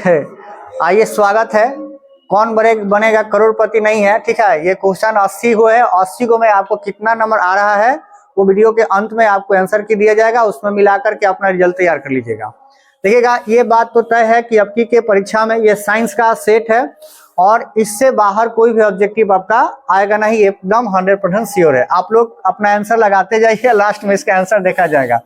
आइए, स्वागत है। कौन बनेगा करोड़पति नहीं है, ठीक है। ये क्वेश्चन 80 को है। 80 को में आपको कितना नंबर आ रहा है वो वीडियो के अंत में आपको आंसर की दिया जाएगा, उसमें मिलाकर के अपना रिजल्ट तैयार कर लीजिएगा। देखिएगा, ये बात तो तय है कि अब की के परीक्षा में ये साइंस का सेट है और इससे बाहर कोई भी ऑब्जेक्टिव आपका आएगा नहीं, एकदम 100% श्योर है। आप लोग अपना आंसर लगाते जाइए, लास्ट में इसका आंसर देखा जाएगा।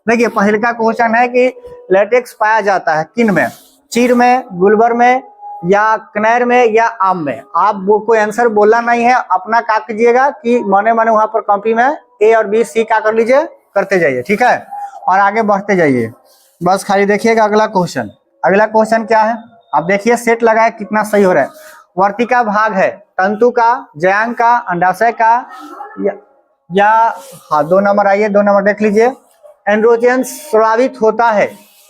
देखिए, पहले का क्वेश्चन है कि लेटेक्स पाया जाता है किन में? चीड़ में, गुलबर में, या कनेर में, या आम में। आप वो कोई आंसर बोलना नहीं है, अपना क्या कीजिएगा कि मने मने वहां पर कॉपी में ए और बी सी क्या कर लीजिए, करते जाइए, ठीक है। और आगे बढ़ते जाइए, बस खाली देखिएगा अगला क्वेश्चन। अगला क्वेश्चन क्या है, आप देखिए सेट लगाए कितना सही हो रहा है। वर्तिका भाग है तंतु का, जयांग का, अंडाशय का, या हाँ 2 नंबर आइए, 2 नंबर देख लीजिए। एंड्रोजन स्रावित होता है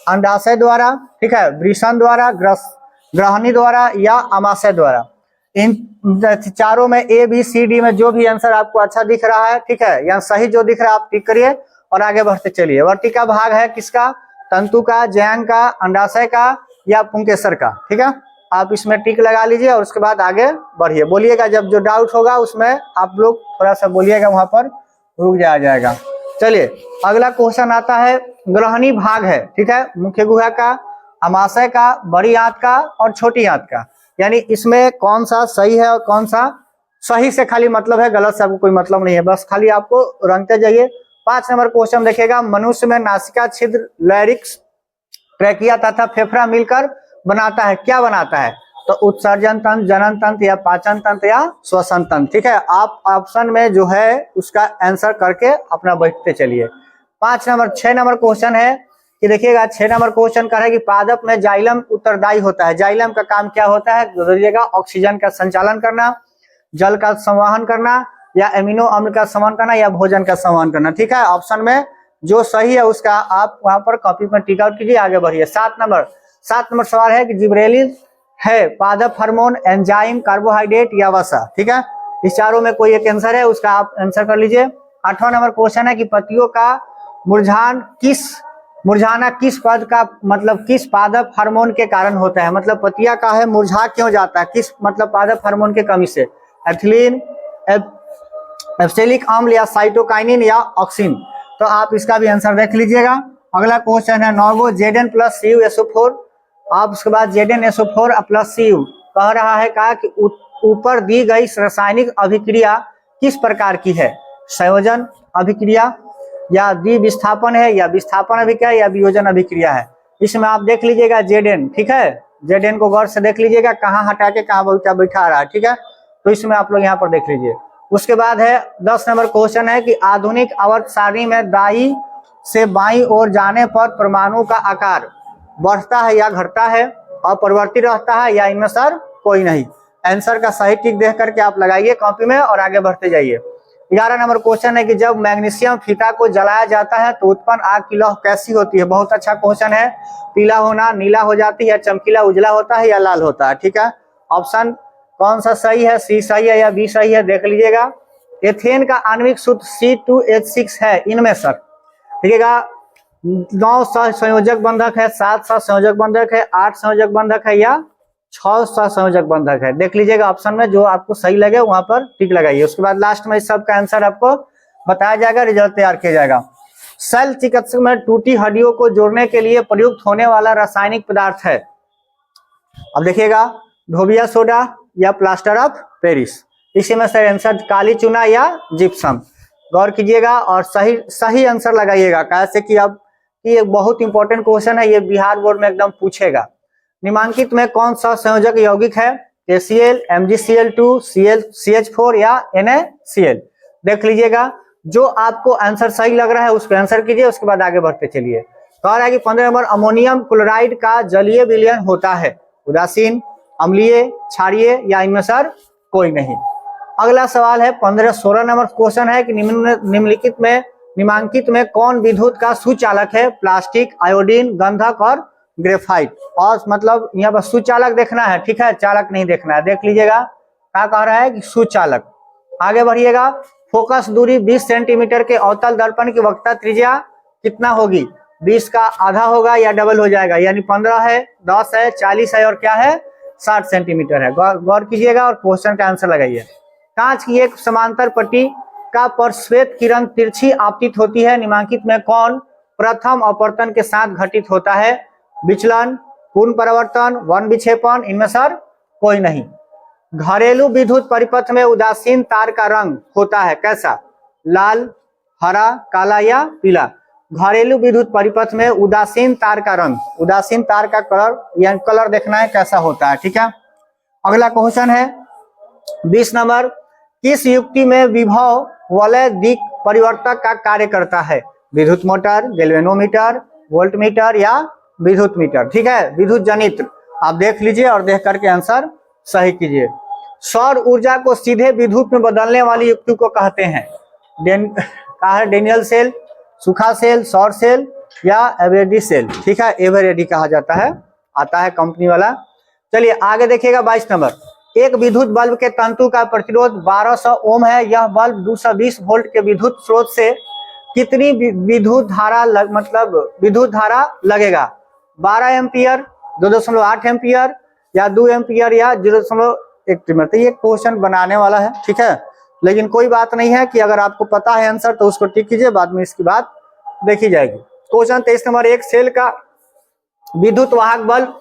अंडाशय द्वारा, ठीक है, वृषण द्वारा, ग्रहणी द्वारा, या अमाशय द्वारा। इन चारों में ए बी सी डी में जो भी आंसर आपको अच्छा दिख रहा है, ठीक है, या सही जो दिख रहा है आप टिक करिए और आगे बढ़ते चलिए। वर्तिका भाग है किसका? तंतु का, जयांग का, अंडाशय का, या पुंकेसर का, ठीक है। आप इसमें टिक लगा लीजिए और उसके बाद आगे बढ़िए। बोलिएगा जब जो डाउट होगा उसमें आप लोग थोड़ा सा बोलिएगा, वहां पर रुक जाएगा। चलिए, अगला क्वेश्चन आता है ग्रहणी भाग है, ठीक है, मुख्य गुहा का, अमाशय का, बड़ी आंत का और छोटी आंत का। यानी इसमें कौन सा सही है और कौन सा सही से खाली मतलब है, गलत से आपको कोई मतलब नहीं है, बस खाली आपको रंगते जाइए। 5 नंबर क्वेश्चन देखिएगा। मनुष्य में नासिका छिद्र, लैरिक्स, ट्रैकिया तथा फेफड़ा मिलकर बनाता है, क्या बनाता है? तो उत्सर्जन तंत्र, जनन तंत्र, या पाचन तंत्र, या श्वसन तंत्र, ठीक है। आप ऑप्शन में जो है उसका आंसर करके अपना बैठते चलिए। 6 नंबर क्वेश्चन है कि देखिएगा, 6 नंबर क्वेश्चन का है कि पादप में जाइलम उत्तरदायी होता है। जाइलम का काम क्या होता है? देखिएगा, ऑक्सीजन का संचालन करना, जल का संवहन करना, या एमिनो अम्ल का संवहन करना, या भोजन का संवहन करना, ठीक है। ऑप्शन में जो सही है उसका आप वहां पर कॉपी पर टिक आउट कीजिए, आगे बढ़िए। 7 नंबर सवाल है कि जिब्रेलिन है पादप हार्मोन, एंजाइम, कार्बोहाइड्रेट, या वसा, ठीक है। इस चारों में कोई एक आंसर है, उसका आप आंसर कर लीजिए। 8वां नंबर क्वेश्चन है कि पत्तियों का मुरझाना किस पद का मतलब किस पादप हार्मोन के कारण होता है? मतलब पत्तियां का है मुरझा क्यों जाता है, किस मतलब पादप हार्मोन के कमी से? एथिलीन, एब्सिलिक अम्ल, या साइटोकाइनिन, या ऑक्सिन। तो आप इसका भी आंसर देख लीजिएगा। अगला क्वेश्चन है नॉर्गो Zn+Cu SO4। आप उसके बाद Zn+SO4+Cu कह रहा है कहा कि ऊपर दी गई रासायनिक अभिक्रिया किस प्रकार की है? संयोजन अभिक्रिया, या द्विविस्थापन है, या विस्थापन अभिक्रिया, या वियोजन अभिक्रिया है। इसमें आप देख लीजिएगा Zn, ठीक है। Zn को गौर से देख लीजिएगा, कहाँ हटा के कहाँ बैठा रहा है, ठीक है। तो इसमें आप लोग यहाँ पर देख लीजिए। उसके बाद है 10 नंबर क्वेश्चन है कि आधुनिक आवर्त सारणी में दाई से बाई ओर जाने पर परमाणु का आकार बढ़ता है या घटता है, अपरिवर्तित रहता है, या इनमें सर कोई नहीं। आंसर का सही टिक देख करके आप लगाइए कॉपी में और आगे बढ़ते जाइए। 11 नंबर क्वेश्चन है कि जब मैग्नीशियम फीता को जलाया जाता है तो उत्पन्न आग की लौ कैसी होती है? बहुत अच्छा क्वेश्चन है। पीला होना, नीला हो जाती है, चमकीला उजला होता है, या लाल होता है, ठीक है। ऑप्शन कौन सा सही है? सी सही है या बी सही है, देख लीजिएगा। एथेन का आणविक सूत्र C2H6 है इनमें सर, देखिएगा 9 संयोजक बंधक है, 7 संयोजक बंधक है, 8 संयोजक बंधक है, या 6 संयोजक बंधक है। देख लीजिएगा ऑप्शन में जो आपको सही लगे वहां पर टिक लगाइए। उसके बाद लास्ट में इस सब का आंसर आपको बताया जाएगा, रिजल्ट तैयार किया जाएगा। शल्य चिकित्सक में टूटी हड्डियों को जोड़ने के लिए प्रयुक्त होने वाला रासायनिक पदार्थ है। अब देखिएगा, धोबिया सोडा, या प्लास्टर ऑफ पेरिस। इसी में से आंसर काली चूना, या जिप्सम। गौर कीजिएगा और सही आंसर लगाइएगा, कैसे कि अब ये बहुत इंपॉर्टेंट क्वेश्चन है, ये बिहार बोर्ड में एकदम पूछेगा। निम्नलिखित में कौन सा संयोजक यौगिक है? KCl, MgCl2, CH4, या NaCl। देख लीजिएगा, जो आपको आंसर सही लग रहा है उसको आंसर कीजिए, उसके बाद आगे बढ़ते चलिए। कह रहा है कि 15 नंबर अमोनियम क्लोराइड का जलीय विलयन होता है उदासीन, अम्लीय, क्षारीय, या इनमें सर कोई नहीं। अगला सवाल है 16 नंबर क्वेश्चन है कि निम्नलिखित में कौन विद्युत का सुचालक है? प्लास्टिक, आयोडीन, गंधक और ग्रेफाइट। और मतलब यहाँ पर सुचालक देखना है, ठीक है, चालक नहीं देखना है। देख लीजिएगा क्या कह रहा है कि सुचालक। आगे बढ़िएगा। फोकस दूरी 20 सेंटीमीटर के अवतल दर्पण की वक्रता त्रिज्या कितना होगी? 20 का आधा होगा या डबल हो जाएगा, यानी 15 है, 10 है, 40 है और क्या है 60 सेंटीमीटर है। गौर कीजिएगा और क्वेश्चन का आंसर लगाइए। कांच की एक समांतर पट्टी का पर श्वेत किरण तिरछी आपतित होती है, निम्नलिखित में कौन प्रथम अपवर्तन के साथ घटित होता है? विचलन, पूर्ण परावर्तन, वन विक्षेपण, इनमें सर कोई नहीं। घरेलू विद्युत परिपथ में उदासीन तार का रंग होता है कैसा? लाल, हरा, काला या पीला? घरेलू विद्युत परिपथ में उदासीन तार का रंग, उदासीन तार का कलर या कलर देखना है कैसा होता है, ठीक है। अगला क्वेश्चन है 20 नंबर, किस युक्ति में विभव वलय दिक परिवर्तक का कार्य करता है? विद्युत मोटर, गैल्वेनोमीटर, वोल्टमीटर या विद्युत मीटर, ठीक है, विद्युत जनित्र। आप देख लीजिए और देख करके आंसर सही कीजिए। सौर ऊर्जा को सीधे विद्युत में बदलने वाली युक्ति को कहते हैं? डेनियल सेल, सूखा सेल, सौर सेल या एवरेडी सेल, ठीक है, एवरेडी कहा जाता है, आता है कंपनी वाला। चलिए आगे देखिएगा 22 नंबर, एक विद्युत बल्ब के तंतु का प्रतिरोध 1200 ओम है, यह बल्ब 220 वोल्ट के विद्युत स्रोत से कितनी विद्युत धारा विद्युत धारा लगेगा? 12 एम्पियर, 2.8 एम्पियर या 2 एम्पियर या 0.1 ट्रिमर। तो ये क्वेश्चन बनाने वाला है, ठीक है, लेकिन कोई बात नहीं है कि अगर आपको पता है आंसर तो उसको टिक कीजिए, बाद में इसकी बात देखी जाएगी। क्वेश्चन 23 नंबर, एक सेल का विद्युत वाहक बल्ब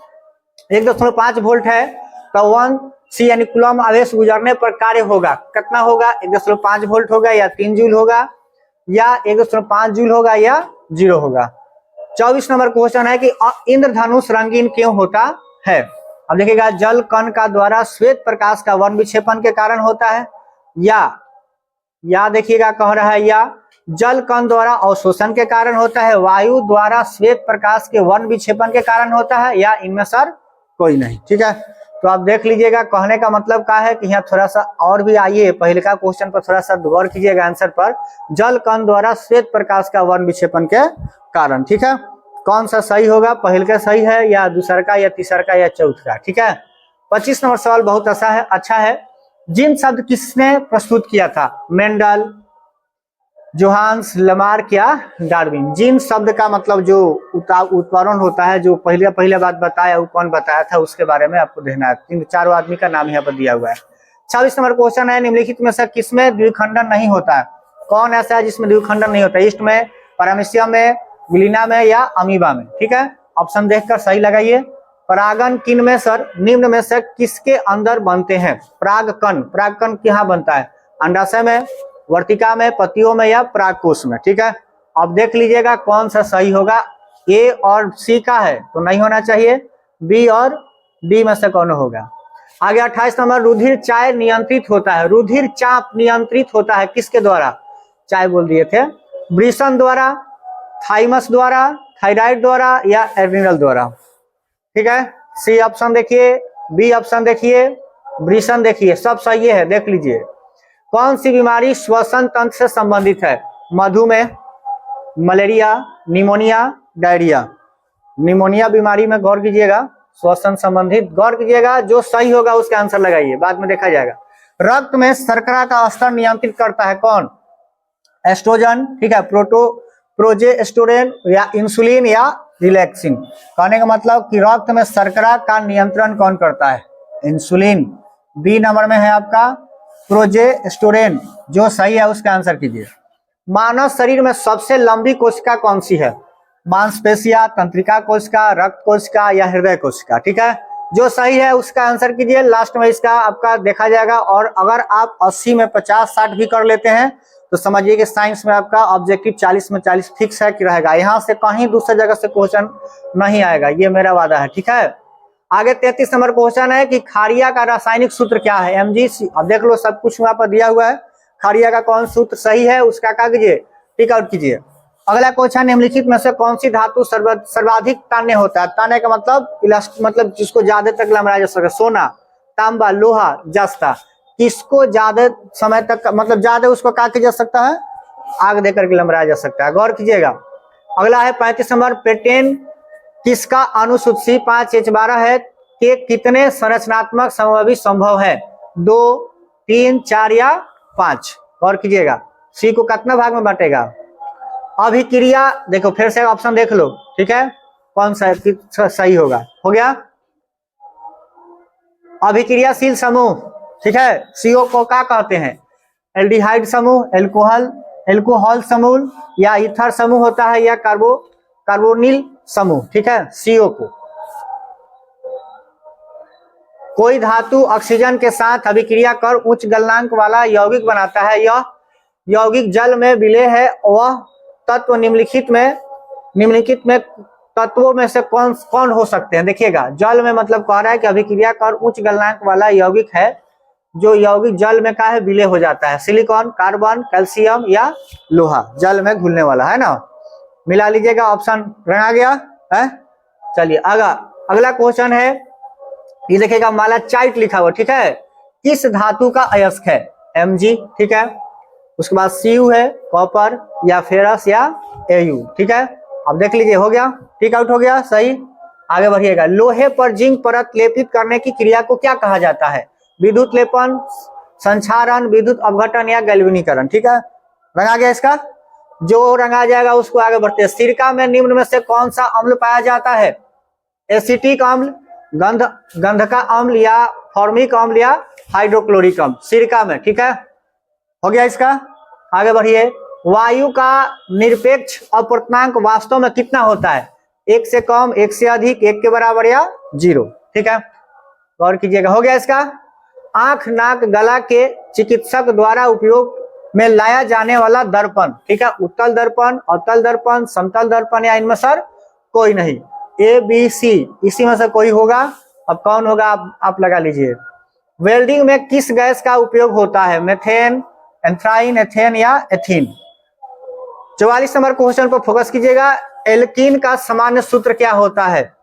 1.5 वोल्ट है तो 1 सी यानी कूलम आवेश गुजरने पर कार्य होगा, कितना होगा? 1.5 वोल्ट होगा या 3 जूल होगा या 1.5 जूल होगा या 0 होगा। 24 नंबर क्वेश्चन है कि इंद्रधनुष रंगीन क्यों होता है? अब देखिएगा, जल कण का द्वारा श्वेत प्रकाश का वन विक्षेपण के कारण होता है, या देखिएगा कह रहा है या जल कण द्वारा अवशोषण के कारण होता है, वायु द्वारा श्वेत प्रकाश के वन विक्षेपण के कारण होता है या इनमें सर कोई नहीं, ठीक है। तो आप देख लीजिएगा, कहने का मतलब क्या है कि यहाँ थोड़ा सा और भी आइए, पहले का क्वेश्चन पर थोड़ा सा गौर कीजिएगा आंसर पर, जल कण द्वारा श्वेत प्रकाश का वन विक्षेपण के कारण, ठीक है। कौन सा सही होगा? पहले का सही है या दूसरा का या तीसरा का या चौथा का, ठीक है। 25 नंबर सवाल बहुत अच्छा है। जिन शब्द किसने प्रस्तुत किया था? मेंडल, जोहान्स, लामार्क या डार्विन? जिन शब्द का मतलब जो उत्पादन होता है, जो पहले बात बताया, वो कौन बताया था उसके बारे में आपको देखना है। 3-4 आदमी का नाम यहाँ पर दिया हुआ है। 26 नंबर क्वेश्चन है, निम्नलिखित में से किसमें द्विखंडन नहीं होता है? कौन ऐसा है जिसमें द्विखंडन नहीं होता? ईस्ट में, पैरामीशियम में, विलिना में या अमीबा में, ठीक है। ऑप्शन देखकर सही लगाइए। परागन किन में सर निम्न में से किसके अंदर बनते हैं? परागकण कहाँ बनता है? अंडाशय में, वर्तिका में, पत्तियों में या परागकोश में, ठीक है। अब देख लीजिएगा कौन सा सही होगा। ए और सी का है तो नहीं होना चाहिए, बी और डी में से कौन होगा? आगे 28 नंबर, रुधिर चाप नियंत्रित होता है, रुधिर चाप नियंत्रित होता है किसके द्वारा? चाय बोल दिए थे। वृषण द्वारा, थाइमस द्वारा, थायराइड द्वारा या एड्रिनल द्वारा, ठीक है। सी ऑप्शन देखिए, बी ऑप्शन देखिए, वृषण देखिए, सब सही है, देख लीजिए। कौन सी बीमारी श्वसन तंत्र से संबंधित है? मधुमेह, मलेरिया, निमोनिया, डायरिया? निमोनिया बीमारी में गौर कीजिएगा, श्वसन संबंधित गौर कीजिएगा, जो सही होगा उसका आंसर लगाइए, बाद में देखा जाएगा। रक्त में शर्करा का स्तर नियंत्रित करता है कौन? एस्ट्रोजन, ठीक है, प्रोजेस्टेरोन या इंसुलिन या रिलैक्सिन? कहने का मतलब कि रक्त में शर्करा का नियंत्रण कौन करता है? इंसुलिन। बी नंबर में है आपका प्रोजेस्टेरोन, जो सही है उसका आंसर कीजिए। मानव शरीर में सबसे लंबी कोशिका कौन सी है? मांसपेशिया, तंत्रिका कोशिका, रक्त कोशिका या हृदय कोशिका, ठीक है। जो सही है उसका आंसर कीजिए, लास्ट में इसका आपका देखा जाएगा। और अगर आप 80 में 50-60 भी कर लेते हैं तो समझिए कि साइंस में आपका ऑब्जेक्टिव 40 में 40 फिक्स है कि रहेगा, यहाँ से कहीं दूसरी जगह से क्वेश्चन नहीं आएगा, ये मेरा वादा है, ठीक है। आगे 33 नंबर क्वेश्चन है कि खारिया का रासायनिक सूत्र क्या है? MgC। अब देख लो सब कुछ वहां पर दिया हुआ है, खारिया का कौन सूत्र सही है उसका क्या कीजिए, टिक आउट कीजिए। अगला क्वेश्चन, निम्नलिखित में से कौन सी धातु सर्वाधिक तान्य होता है? तान्य का मतलब जिसको ज्यादा तक लमराया जा सके, सोना, तांबा, लोहा, जस्ता? किसको ज्यादा समय तक मतलब ज्यादा उसको क्या किया जा सकता है? आग देकर के लमराया जा सकता है, गौर कीजिएगा। अगला है 35 नंबर, पेटेन किसका अनुसूची 5H12 है के कितने संरचनात्मक समभावी संभव है? 2, 3, 4 या 5? गौर कीजिएगा। सी को कितना भाग में बांटेगा? अभिक्रिया, देखो फिर से ऑप्शन देख लो, ठीक है, कौन सा सही होगा। हो गया अभिक्रियाशील समूह, ठीक है, CO को क्या कहते हैं, एल्डिहाइड समूह, एल्कोहल समूह, या ईथर समूह होता है, या कार्बोनिल समूह, ठीक है, CO को। कोई धातु ऑक्सीजन के साथ अभिक्रिया कर उच्च गलनांक वाला यौगिक बनाता है, यह यौगिक जल में विलय है, वह तत्व निम्नलिखित में तत्वों में से कौन हो सकते हैं। देखिएगा जल में मतलब कह रहा है कि अभिक्रिया कर उच्च गलनांक वाला यौगिक है, जो यौगिक जल में का है विलय हो जाता है, सिलिकॉन, कार्बन, कैल्शियम या लोहा, जल में घुलने वाला है ना। मिला लीजिएगा, ऑप्शन रंगा गया है। चलिए अगला क्वेश्चन है, ये देखिएगा मालाचाइट लिखा हुआ, ठीक है, किस धातु का अयस्क है, Mg, ठीक है, उसके बाद Cu है, कॉपर या फेरस या Au, ठीक है। अब देख लीजिए, हो गया, टिक आउट हो गया, सही। आगे बढ़िएगा, लोहे पर जिंक परत लेपित करने की क्रिया को क्या कहा जाता है, विद्युत लेपन, संक्षारण, विद्युत अपघटन या गैल्वेनीकरण, ठीक है। रंगा गया, इसका जो रंगा जाएगा उसको आगे बढ़ते हैं। सिरका में निम्न में से कौन सा अम्ल पाया जाता है, एसिटिक अम्ल, गंधका अम्ल या फॉर्मिक अम्ल या हाइड्रोक्लोरिक अम्ल, सिरका में, ठीक है। हो गया इसका, आगे बढ़िए। वायु का निरपेक्ष अपर्तनांक वास्तव में कितना होता है, 1 से कम, 1 से अधिक, 1 के बराबर या 0, ठीक है, गौर कीजिएगा। हो गया इसका। आंख, नाक, गला के चिकित्सक द्वारा उपयोग में लाया जाने वाला दर्पण, ठीक है, उत्तल दर्पण, अवतल दर्पण, समतल दर्पण या इनमें सर कोई नहीं, ABC इसी में से कोई होगा। अब कौन होगा आप लगा लीजिए। वेल्डिंग में किस गैस का उपयोग होता है, मेथेन, एंथ्राइन, एथेन या एथीन। 44 नंबर क्वेश्चन पर फोकस कीजिएगा। एल्कीन का सामान्य सूत्र क्या होता है,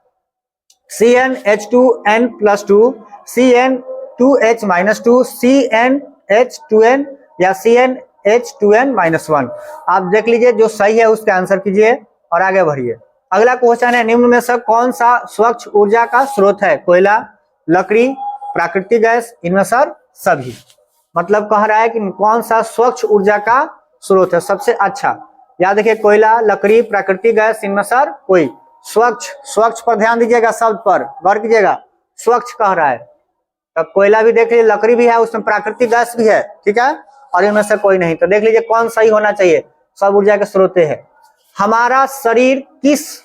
CnH2n+2, CN2H-2, CnH2n या CnH2n-1। आप देख लीजिए, जो सही है उसका आंसर कीजिए और आगे बढ़िए। अगला क्वेश्चन है, निम्न में से कौन सा स्वच्छ ऊर्जा का स्रोत है, कोयला, लकड़ी, प्राकृतिक गैस, इनमें सर सभी। मतलब कह रहा है कि कौन सा स्वच्छ ऊर्जा का स्रोत है सबसे अच्छा। याद रखिए, कोयला, लकड़ी, प्राकृतिक गैस, इनमें सर कोई। स्वच्छ पर ध्यान दीजिएगा, शब्द पर गौर कीजिएगा, स्वच्छ कह रहा है। तब कोयला भी देख लीजिए, लकड़ी भी है, उसमें प्राकृतिक गैस भी है, ठीक है, और इनमें से कोई नहीं। तो देख लीजिए कौन सही होना चाहिए, सब ऊर्जा के स्रोत है। हमारा शरीर किस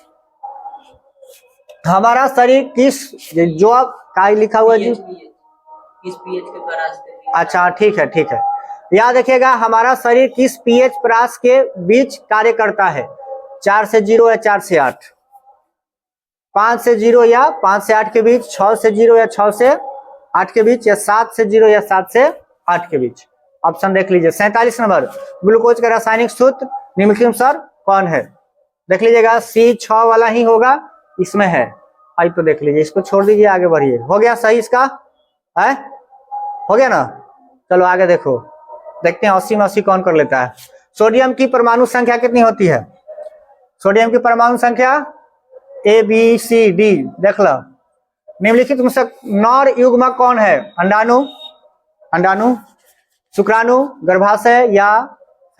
जो का लिखा हुआ है जी, किस पीएच के परास के, अच्छा ठीक है। याद रखिएगा, हमारा शरीर किस पीएच परास के बीच कार्य करता है, 4 से 0 या 4 से 8, 5 से 0 या 5 से 8 के बीच, 6 से 0 या 6 से 8 के बीच, या 7 से 0 या 7 से 8 के बीच। ऑप्शन देख लीजिए। 47 नंबर, ग्लूकोज का रासायनिक सूत्र निम्नलिखित सर कौन है, देख लीजिएगा, C6 वाला ही होगा, इसमें है। आई तो देख लीजिए, इसको छोड़ दीजिए, आगे बढ़िए। हो गया सही इसका है, हो गया ना। चलो आगे देखो, देखते हैं 80 में 80 कौन कर लेता है। सोडियम की परमाणु संख्या कितनी होती है, सोडियम की परमाणु संख्या ABCD देख लो। निम्नलिखित में से नर युग्मक कौन है, अंडाणु, शुक्राणु, गर्भाशय या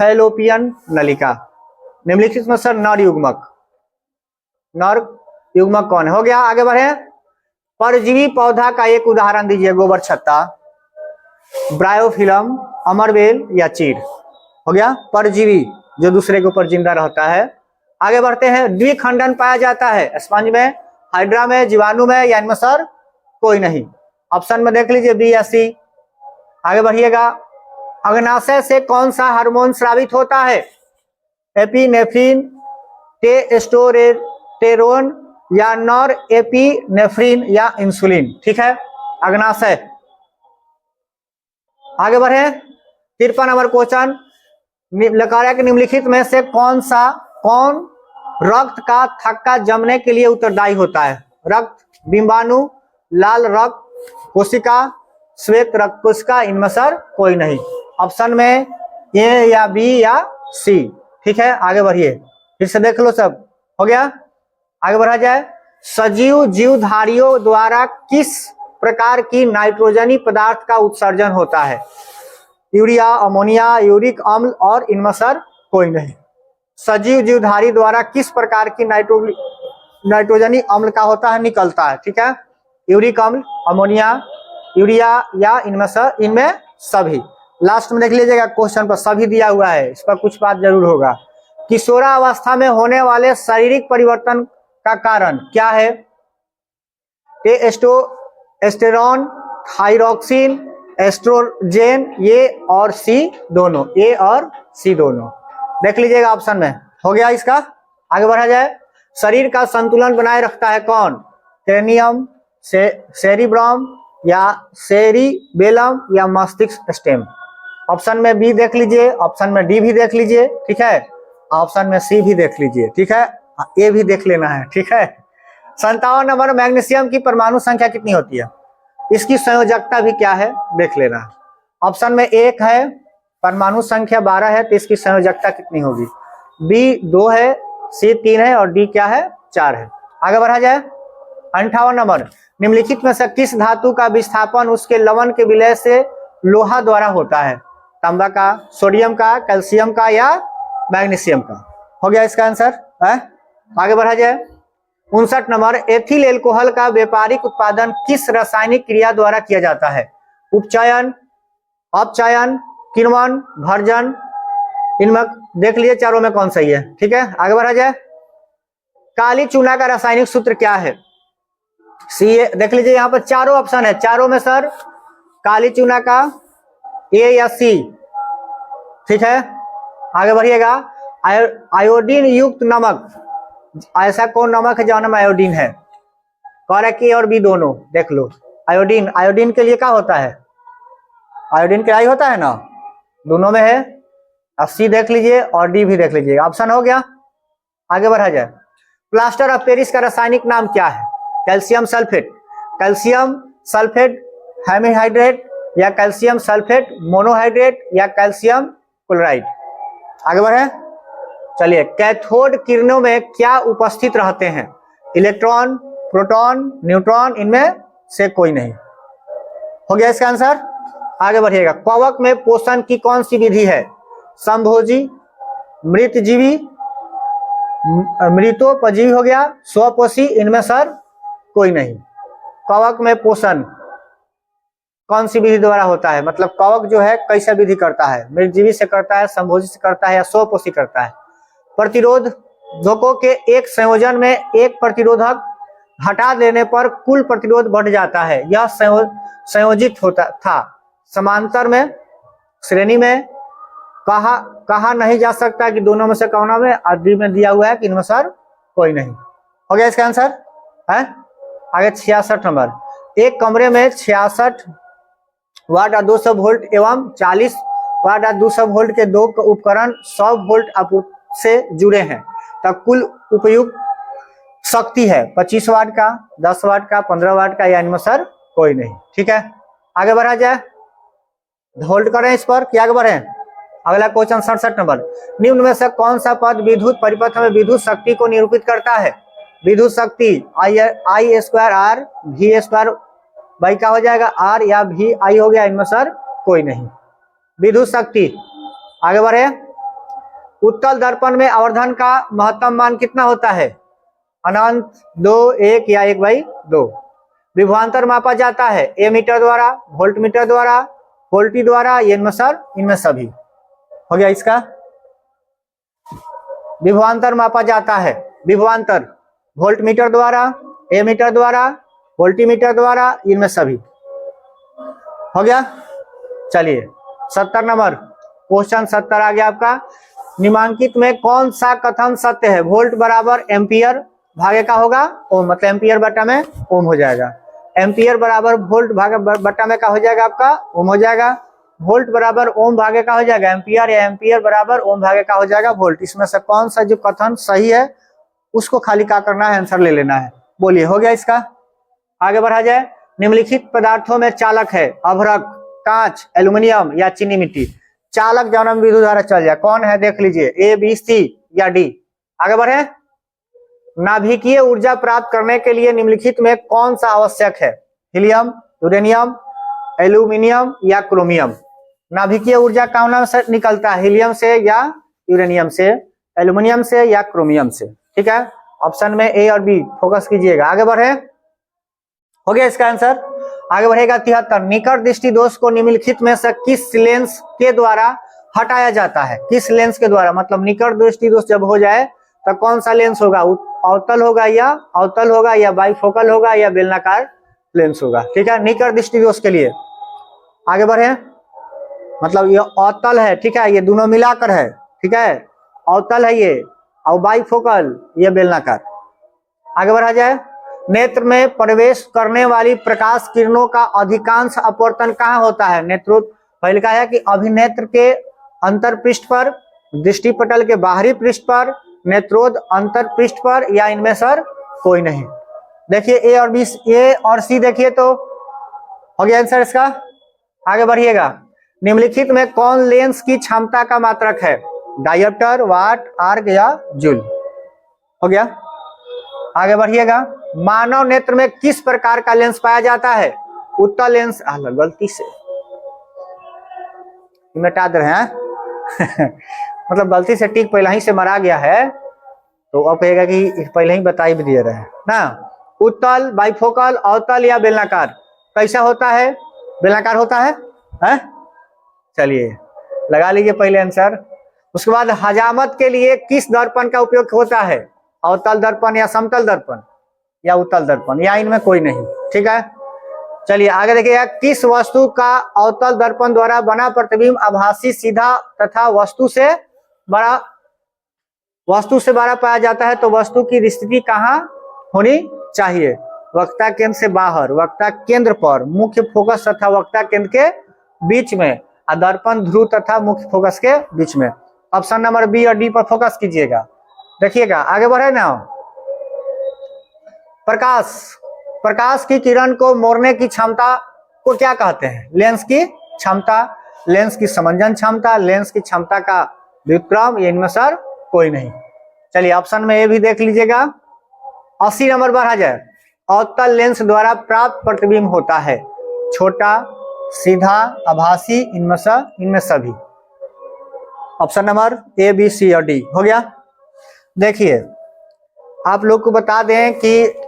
फैलोपियन नलिका। निम्नलिखित में सर नर युग्मक कौन है। हो गया, आगे बढ़े। परजीवी पौधा का एक उदाहरण दीजिए, गोबर छत्ता, ब्रायोफिलम, अमरबेल या चीड़। हो गया, परजीवी जो दूसरे के ऊपर जिंदा रहता है। आगे बढ़ते हैं। द्विखंडन पाया जाता है स्पंज में, हाइड्रा में, जीवाणु में या इनमें सर कोई नहीं। ऑप्शन में देख लीजिए B या C। आगे बढ़िएगा। अग्नाशय से कौन सा हार्मोन स्रावित होता है, एपिनेफ्रिन, टेस्टोस्टेरोन या नॉर एपिनेफ्रिन या इंसुलिन, ठीक है, अग्नाशय। आगे बढ़े। 53 नंबर क्वेश्चन, लकारा के निम्नलिखित में से कौन रक्त का थक्का जमने के लिए उत्तरदायी होता है, रक्त, बिंबाणु, लाल रक्त कोशिका, श्वेत रक्त कोशिका, इनमें सर कोई नहीं। ऑप्शन में A या B या C, ठीक है। आगे बढ़िए, फिर से देख लो सब। हो गया, आगे बढ़ा जाए। सजीव जीवधारियों द्वारा किस प्रकार की नाइट्रोजनी पदार्थ का उत्सर्जन होता है, यूरिया, अमोनिया, यूरिक अम्ल और इनमें सर कोई नहीं। सजीव जीवधारी द्वारा किस प्रकार की नाइट्रोजनी अम्ल का होता है, निकलता है, ठीक है। यूरिक अम्ल, अमोनिया, यूरिया या इनमें सभी। लास्ट में देख लीजिएगा क्वेश्चन पर सभी दिया हुआ है, इस पर कुछ बात जरूर होगा। किशोरावस्था में होने वाले शारीरिक परिवर्तन का कारण क्या है? टेस्टोस्टेरोन, थायरॉक्सिन, एस्ट्रोजेन, ए और सी दोनों, ए और सी दोनों। देख लीजिएगा ऑप्शन में। हो गया इसका, आगे बढ़ा जाए। शरीर का संतुलन बनाए रखता है कौन? क्रेनियम, सेरिब्रम या सेरिबेलम या मस्तिष्क स्टेम। ऑप्शन में बी देख लीजिए, ऑप्शन में डी भी देख लीजिए, ठीक है। ऑप्शन में सी भी देख लीजिए, ठीक है। ए भी देख लेना है, ठीक है। 57 नंबर, मैग्नीशियम की परमाणु संख्या कितनी होती है? इसकी संयोजकता भी क्या है देख लेना है। ऑप्शन में 1 है, परमाणु संख्या 12 है, तो इसकी संयोजकता कितनी होगी? बी 2 है, सी 3 है और डी क्या है? 4 है। आगे बढ़ा जाए। 58 नंबर, निम्नलिखित में से किस धातु का विस्थापन उसके लवण के विलय से लोहा द्वारा होता है? तांबा का, सोडियम का, कैल्शियम का या मैग्नीशियम का? हो गया इसका आंसर है। आगे बढ़ा जाए। 59 नंबर, एथिल एल्कोहल का व्यापारिक उत्पादन किस रासायनिक क्रिया द्वारा किया जाता है? उपचयन, अपचयन, किण्वन, भर्जन। इनमें देख लीजिए चारों में कौन सही है, ठीक है। आगे बढ़ा जाए। काली चूना का रासायनिक सूत्र क्या है? सी, देख लीजिए यहाँ पर चारों ऑप्शन है, चारों में सर काली चूना का ए या सी, ठीक है। आगे बढ़िएगा। आयोडीन युक्त नमक, ऐसा कौन नमक है जहाँ में आयोडीन है? कह रहा है कि और बी दोनों देख लो। आयोडीन, आयोडीन के लिए क्या होता है? आयोडीन के आई होता है ना, दोनों में है। अब सी देख लीजिए और डी भी देख लीजिए, ऑप्शन हो गया। आगे बढ़ा जाए। प्लास्टर ऑफ पेरिस का रासायनिक नाम क्या है? Calcium sulphate, calcium sulphate hemihydrate या कैल्शियम सल्फेट मोनोहाइड्रेट या कैल्शियम क्लोराइड। आगे बढ़े, चलिए। कैथोड किरणों में क्या उपस्थित रहते हैं? इलेक्ट्रॉन, प्रोटॉन, न्यूट्रॉन, इनमें से कोई नहीं। हो गया इसका आंसर। आगे बढ़िएगा। कवक में पोषण की कौन सी विधि है? संभोजी, मृतजीवी, मृतोपजीवी हो गया, स्वपोषी, इनमें सर कोई नहीं। कवक में पोषण कौन सी विधि द्वारा होता है? मतलब कवक जो है कैसे विधि करता है? मृतजीवी से करता है, संभोजी से करता है या स्वपोषी करता है? प्रतिरोधकों के एक संयोजन में एक प्रतिरोधक हटा देने पर कुल प्रतिरोध बढ़ जाता है, यह संयोजित होता था। समांतर में, श्रेणी में, कहा नहीं जा सकता कि दोनों में से कौन में? आदि में दिया हुआ है कि इनमें सर कोई नहीं। हो गया इसका आंसर है। आगे 66 नंबर, एक कमरे में 66 वाट और 200 वोल्ट एवं 40 वाट और 200 वोल्ट के दो उपकरण 100 वोल्ट आपूर्ति से जुड़े हैं, तब कुल उपयुक्त शक्ति है 25 वाट का, 10 वाट का, 15 वाट का या इनमें सर कोई नहीं, ठीक है। आगे बढ़ा जाए, होल्ड करें इस पर कि आगे बढ़े। अगला क्वेश्चन 67 नंबर, निम्न में से कौन सा पद विद्युत परिपथ में विद्युत शक्ति को निरूपित करता है? विद्युत शक्ति I square R V square by का हो जाएगा आर या भी आई हो गया, इनमें सर कोई नहीं। विद्युत शक्ति, आगे बढ़े। उत्तल दर्पण में आवर्धन का महत्तम मान कितना होता है? अनंत, 2, 1 या 1/2। विभवांतर मापा जाता है एमीटर द्वारा, वोल्ट मीटर द्वारा, वोल्टी द्वारा, इनमें सर इनमें सभी। हो गया इसका। विभवांतर मापा जाता है, विभवांतर वोल्ट मीटर द्वारा, एमीटर द्वारा, वोल्टीमीटर द्वारा, इनमें सभी। हो गया। चलिए 70 नंबर, क्वेश्चन 70 आ गया आपका। निम्नांकित में कौन सा कथन सत्य है? वोल्ट बराबर एम्पियर भागे का होगा ओम, मतलब एम्पियर बटा में ओम हो जाएगा। एम्पियर बराबर वोल्ट भागे बटा में का हो जाएगा आपका ओम हो जाएगा। वोल्ट बराबर ओम भागे का हो जाएगा एम्पियर, या एम्पियर बराबर ओम भागे का हो जाएगा वोल्ट। इसमें से कौन सा जो कथन सही है उसको खाली क्या करना है? आंसर ले लेना है। बोलिए, हो गया इसका। आगे बढ़ा जाए। निम्नलिखित पदार्थों में चालक है अभ्रक, कांच, एल्यूमिनियम या चीनी मिट्टी। चालक जौन में विद्युत धारा चल जाए, कौन है देख लीजिए, ए, बी, सी या डी। आगे बढ़े। नाभिकीय ऊर्जा प्राप्त करने के लिए निम्नलिखित में कौन सा आवश्यक है? हीलियम, यूरेनियम, एल्यूमिनियम या क्रोमियम। नाभिकीय ऊर्जा कौन से निकलता है? हीलियम से या यूरेनियम से? एल्युमिनियम से या क्रोमियम से, ठीक है। ऑप्शन में ए और बी फोकस कीजिएगा। आगे बढ़े, हो गया इसका आंसर। आगे बढ़ेगा 73, निकट दृष्टि दोष को निम्नलिखित में से किस लेंस के द्वारा हटाया जाता है? किस लेंस के द्वारा, मतलब निकट दृष्टि दोष जब हो जाए तो कौन सा लेंस होगा? अवतल होगा या बाइफोकल होगा या बेलनाकार लेंस होगा, ठीक है, निकट दृष्टि दोष के लिए। आगे बढ़े, मतलब ये अवतल है, ठीक है, ये दोनों मिलाकर है, ठीक है, अवतल है ये, और बाइफोकल ये बेलनाकार। आगे बढ़ा जाए, नेत्र में प्रवेश करने वाली प्रकाश किरणों का अधिकांश अपवर्तन कहाँ होता है? नेत्रोद, पहले कहा है कि अभिनेत्र के अंतर पृष्ठ पर, दृष्टिपटल के बाहरी पृष्ठ पर, नेत्रोद अंतर पृष्ठ पर, या इनमें सर कोई नहीं। देखिए ए और बी, ए और सी देखिए तो हो गया आंसर इसका। आगे बढ़िएगा, निम्नलिखित में कौन लेंस की क्षमता का मात्रक है? डायोप्टर, वाट, आर्क या जूल। हो गया। आगे बढ़िएगा, मानव नेत्र में किस प्रकार का लेंस पाया जाता है? उत्तल लेंस, गलती से मिटा दे रहे हैं मतलब गलती से टिक पहले ही से मरा गया है, तो अब कहेगा कि पहले ही बता ही दिए रहे ना। उत्तल, बाइफोकल, अवतल या बेलनाकार, कैसा होता है? बेलनाकार होता है, चलिए लगा लीजिए पहले आंसर। उसके बाद हजामत के लिए किस दर्पण का उपयोग होता है? अवतल दर्पण या समतल दर्पण या उत्तल दर्पण, या इनमें कोई नहीं, ठीक है। चलिए आगे देखिएगा, किस वस्तु का अवतल दर्पण द्वारा बना प्रतिबिंब आभासी, सीधा तथा वस्तु से बड़ा पाया जाता है? तो वस्तु की स्थिति कहाँ होनी चाहिए? वक्ता केंद्र से बाहर, वक्ता केंद्र पर, मुख्य फोकस तथा वक्ता केंद्र के बीच में, दर्पण ध्रुव तथा मुख्य फोकस के बीच में। ऑप्शन नंबर बी और डी पर फोकस कीजिएगा। देखिएगा आगे बढ़े ना, प्रकाश की किरण को मोड़ने की क्षमता को क्या कहते हैं? लेंस की क्षमता, लेंस की समंजन क्षमता, लेंस की क्षमता का व्युत्क्रम, ये इनमें सर कोई नहीं। चलिए ऑप्शन में ये भी देख लीजिएगा। 80 नंबर पर आ जाए, अवतल लेंस द्वारा प्राप्त प्रतिबिंब होता है छोटा, सीधा, आभासी, इनमें सभी। ऑप्शन नंबर ए, बी, सी और डी। हो गया। देखिए आप लोग को बता दें कि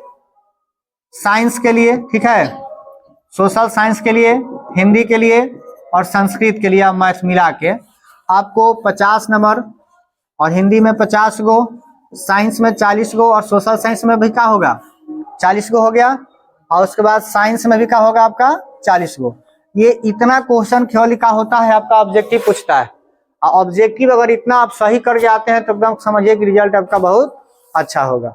साइंस के लिए, ठीक है, सोशल साइंस के लिए, हिंदी के लिए और संस्कृत के लिए मैथ मिला के आपको 50 नंबर, और हिंदी में 50 गो, साइंस में 40 गो, और सोशल साइंस में भी क्या होगा? 40 गो हो गया, और उसके बाद साइंस में भी क्या होगा आपका? 40 गो। ये इतना क्वेश्चन थ्योरी का होता है, आपका ऑब्जेक्टिव पूछता है। ऑब्जेक्टिव अगर इतना आप सही कर जाते हैं तो एकदम समझिए कि रिजल्ट आपका बहुत अच्छा होगा।